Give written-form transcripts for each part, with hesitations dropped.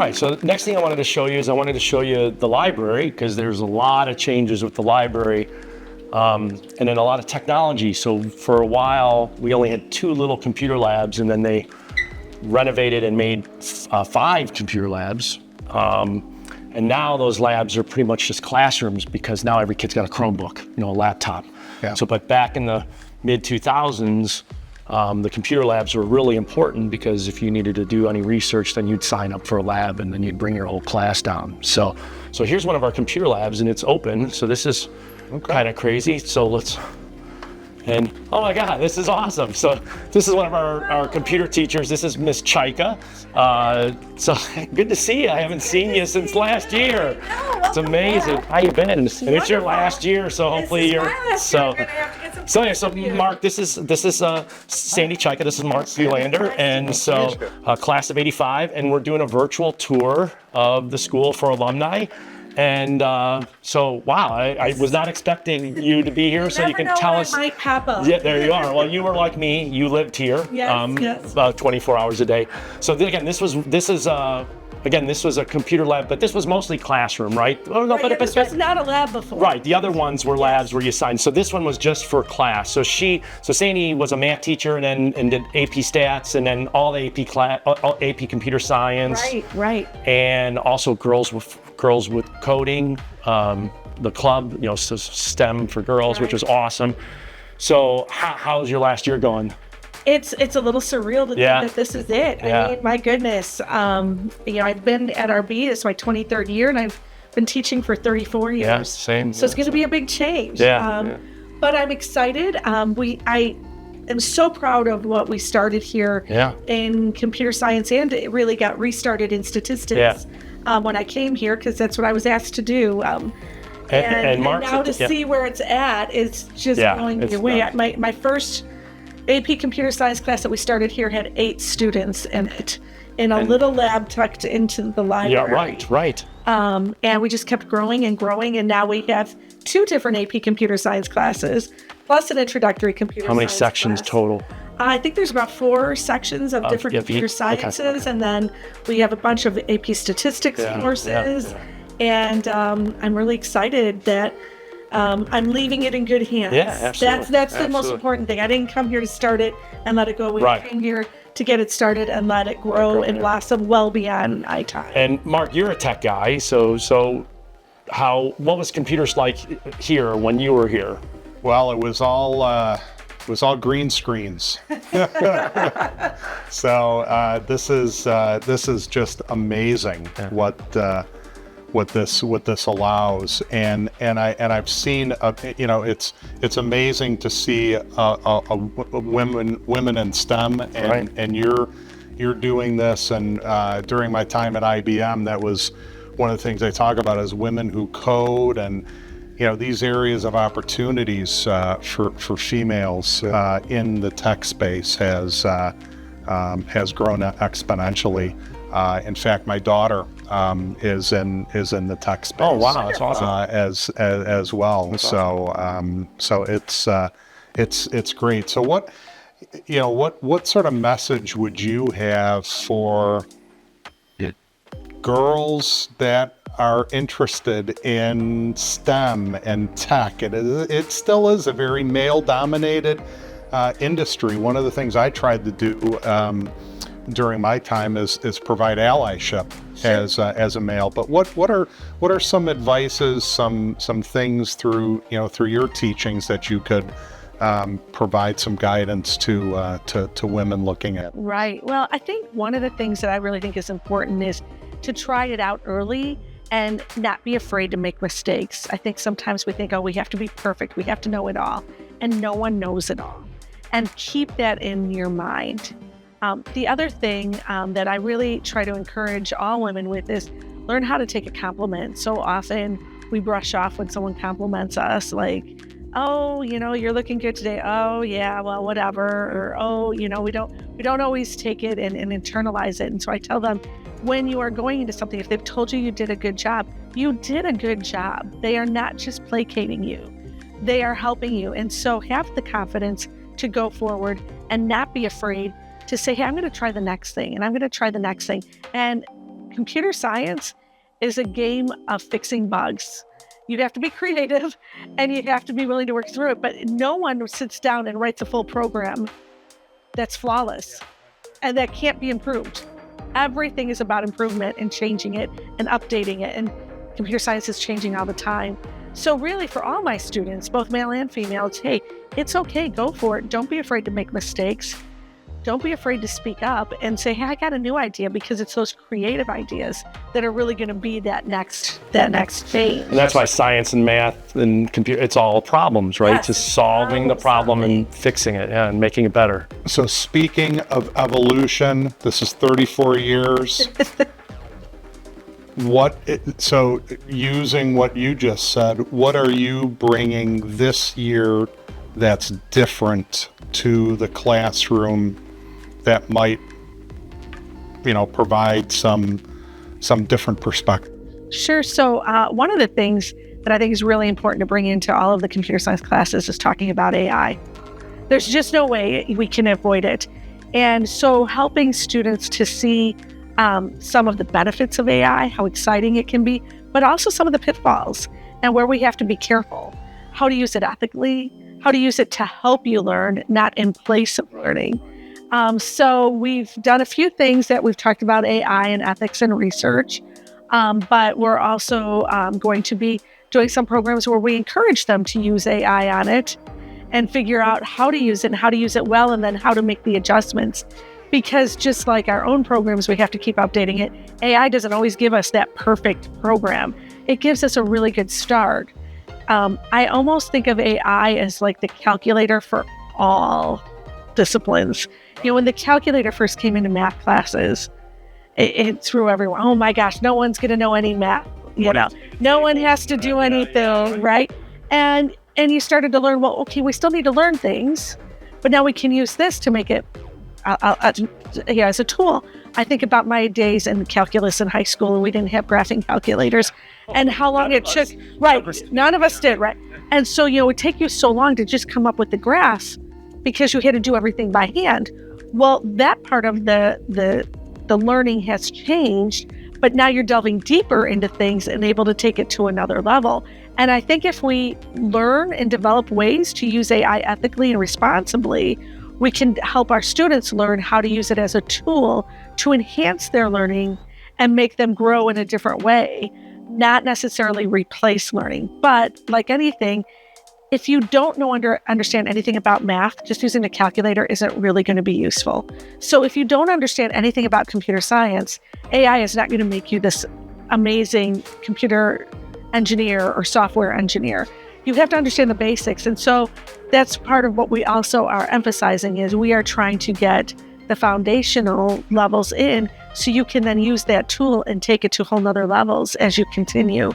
right, so the next thing I wanted to show you is I wanted to show you the library, because there's a lot of changes with the library, and then a lot of technology. So for a while, we only had 2 little computer labs, and then they renovated and made 5 computer labs. And now those labs are pretty much just classrooms, because now every kid's got a Chromebook, a laptop. Yeah. So, but back in the mid 2000s, the computer labs were really important, because if you needed to do any research, then you'd sign up for a lab and then you'd bring your whole class down. So here's one of our computer labs, and it's open. So this is kind of crazy. So and oh my God, this is awesome. So this is one of our computer teachers. This is Miss Chaika. So good to see you. I haven't seen you since last year. It's amazing. How you been? And it's your last year, so hopefully you're so Mark, this is Sandy Chaika. This is Mark Philander, and so class of '85, and we're doing a virtual tour of the school for alumni. And so, wow, I was not expecting you to be here, so you can tell us. Might pop up. Yeah, there you are. Well, you were like me. You lived here. Yes. About 24 hours a day. So again, this was a computer lab, but this was mostly classroom, right? Oh no, Right, this was not a lab before. Right. The other ones were labs where you signed. So this one was just for class. So Sandy was a math teacher, and did AP Stats, and then all the all AP Computer Science. Right. And also girls with coding, the club, so STEM for girls, which was awesome. So how's your last year going? It's a little surreal to think that this is it. Yeah. I mean, my goodness. I've been at RB, it's my 23rd year, and I've been teaching for 34 years. Yeah, same. So it's going to be a big change. Yeah. But I'm excited. I am so proud of what we started here in computer science, and it really got restarted in statistics when I came here, because that's what I was asked to do. And Mark, now to see where it's at is just blowing me away. My first AP Computer Science class that we started here had 8 students in it, in a little lab tucked into the library. Yeah, right. And we just kept growing, and now we have 2 different AP Computer Science classes, plus an introductory computer science. How many sections class. total? I think there's about 4 sections of different computer sciences, and then we have a bunch of AP statistics courses. And I'm really excited that I'm leaving it in good hands. Yeah, absolutely. That's the most important thing. I didn't come here to start it and let it go. We came here to get it started and let it grow and blossom well beyond my time. And Mark, you're a tech guy, so what was computers like here when you were here? Well, it was all green screens. So this is just amazing what this allows, and I've seen it's amazing to see women in STEM, and you're doing this, and during my time at IBM, that was one of the things I talk about is women who code, and these areas of opportunities for females in the tech space has grown exponentially. In fact, my daughter is in the tech space. Oh wow, that's awesome. As well. That's awesome. So it's great. So what sort of message would you have for girls that are interested in STEM and tech? It still is a very male-dominated industry. One of the things I tried to do during my time is provide allyship as a male. But what are some advices, some things through your teachings that you could provide some guidance to women looking at? Right. Well, I think one of the things that I really think is important is to try it out early and not be afraid to make mistakes. I think sometimes we think, we have to be perfect, we have to know it all, and no one knows it all. And keep that in your mind. The other thing that I really try to encourage all women with is learn how to take a compliment. So often we brush off when someone compliments us, like, oh, you're looking good today. Oh yeah, well, whatever. Or, we don't always take it and internalize it. And so I tell them, when you are going into something, if they've told you did a good job, you did a good job. They are not just placating you. They are helping you. And so have the confidence to go forward and not be afraid to say, hey, I'm going to try the next thing, and I'm going to try the next thing. And computer science is a game of fixing bugs. You have to be creative and you have to be willing to work through it, but no one sits down and writes a full program that's flawless and that can't be improved. Everything is about improvement and changing it and updating it, and computer science is changing all the time. So really, for all my students, both male and female, it's, hey, it's okay, go for it. Don't be afraid to make mistakes. Don't be afraid to speak up and say, hey, I got a new idea, because it's those creative ideas that are really going to be that next change. And that's why science and math and computer, it's all problems, right? Yes, Just solving the problem and fixing it, yeah, and making it better. So speaking of evolution, this is 34 years. So using what you just said, what are you bringing this year that's different to the classroom that might, provide some different perspective? Sure. So one of the things that I think is really important to bring into all of the computer science classes is talking about AI. There's just no way we can avoid it. And so helping students to see some of the benefits of AI, how exciting it can be, but also some of the pitfalls and where we have to be careful, how to use it ethically, how to use it to help you learn, not in place of learning. So we've done a few things that we've talked about AI and ethics and research, but we're also going to be doing some programs where we encourage them to use AI on it and figure out how to use it and how to use it well, and then how to make the adjustments. Because just like our own programs, we have to keep updating it. AI doesn't always give us that perfect program. It gives us a really good start. I almost think of AI as like the calculator for all disciplines. When the calculator first came into math classes, it threw everyone, oh my gosh, no one's going to know any math. No one has to do anything, right? And you started to learn, well, okay, we still need to learn things, but now we can use this to make it as a tool. I think about my days in calculus in high school, and we didn't have graphing calculators, and how long it took. Right, none of us did, right? And so, it would take you so long to just come up with the graphs because you had to do everything by hand. Well, that part of the learning has changed, but now you're delving deeper into things and able to take it to another level. And I think if we learn and develop ways to use AI ethically and responsibly, we can help our students learn how to use it as a tool to enhance their learning and make them grow in a different way, not necessarily replace learning. But like anything, if you don't understand anything about math, just using a calculator isn't really going to be useful. So if you don't understand anything about computer science, AI is not going to make you this amazing computer engineer or software engineer. You have to understand the basics. And so that's part of what we also are emphasizing, is we are trying to get the foundational levels in so you can then use that tool and take it to whole nother levels as you continue.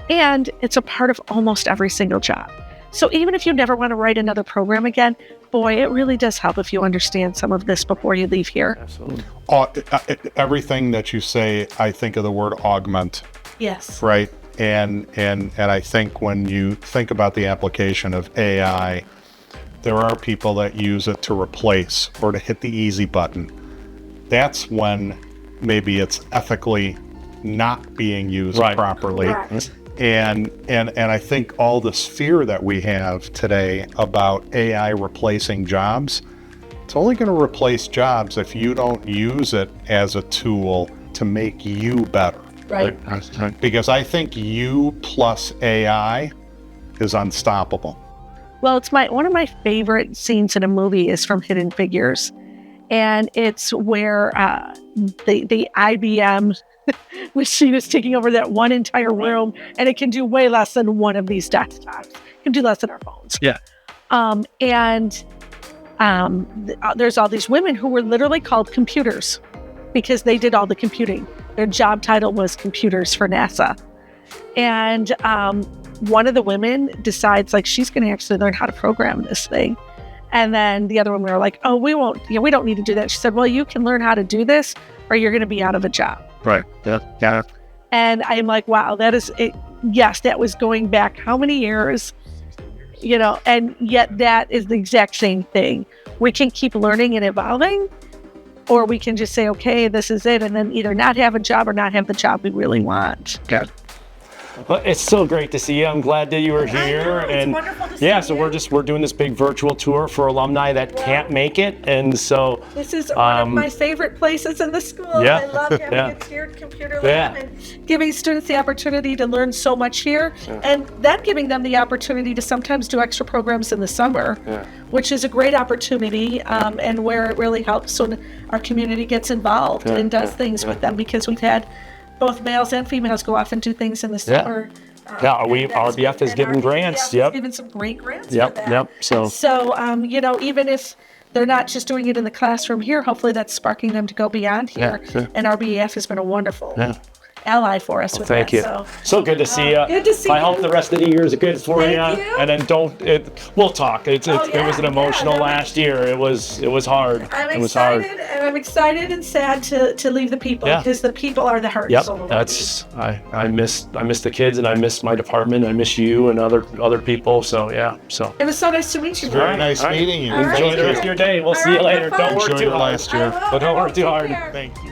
And it's a part of almost every single job. So even if you never want to write another program again, boy, it really does help if you understand some of this before you leave here. Absolutely. Everything that you say, I think of the word augment. Yes. Right. And I think when you think about the application of AI, there are people that use it to replace or to hit the easy button. That's when maybe it's ethically not being used properly. Correct. And I think all this fear that we have today about AI replacing jobs, it's only going to replace jobs if you don't use it as a tool to make you better. Right. Because I think you plus AI is unstoppable. Well, it's one of my favorite scenes in a movie is from Hidden Figures. And it's where the IBM machine is taking over that one entire room, and it can do way less than one of these desktops. It can do less than our phones. Yeah. There's all these women who were literally called computers because they did all the computing. Their job title was computers for NASA. And one of the women decides she's going to actually learn how to program this thing. And then the other women are like, oh, we don't need to do that. She said, well, you can learn how to do this or you're going to be out of a job. Right. Yeah. And I'm like, wow, that is it. Yes, that was going back how many years, and yet that is the exact same thing. We can keep learning and evolving, or we can just say, okay, this is it, and then either not have a job or not have the job we really want. Okay. Well, it's so great to see you. I'm glad that you were here. It's and wonderful to see yeah, so you. we're doing this big virtual tour for alumni that can't make it, and so This is one of my favorite places in the school. Yeah. I love having Yeah. a tiered computer Yeah. lab and giving students the opportunity to learn so much here, and then giving them the opportunity to sometimes do extra programs in the summer, which is a great opportunity, and where it really helps when our community gets involved and does things with them, because we've had both males and females go off and do things in the summer. Yeah, And that's- RBF has and given RBF grants. has Yep. given some great grants. Yep, for that. yep, so- Even if they're not just doing it in the classroom here, hopefully that's sparking them to go beyond here. Yeah, sure. And RBF has been a wonderful Yeah. ally for us with Thank that. you. So good to see you. Good to see I you. hope the rest of the year is good for Thank you. you. And then we'll talk. It was an emotional no, last year. It was hard. I'm It was hard. excited, and I'm excited and sad to leave the people, Yeah. because the people are the heart and Yep, soul of that's I miss the kids, and I miss my department. I miss you and other people. So yeah, so It was so nice to meet you. Very Brian. nice All right. meeting you. All right. enjoy the rest of your day. We'll All see you right, later. have Don't fun. work Enjoy too your hard. last year. I will. But don't I will. work too Take hard. care. Thank you.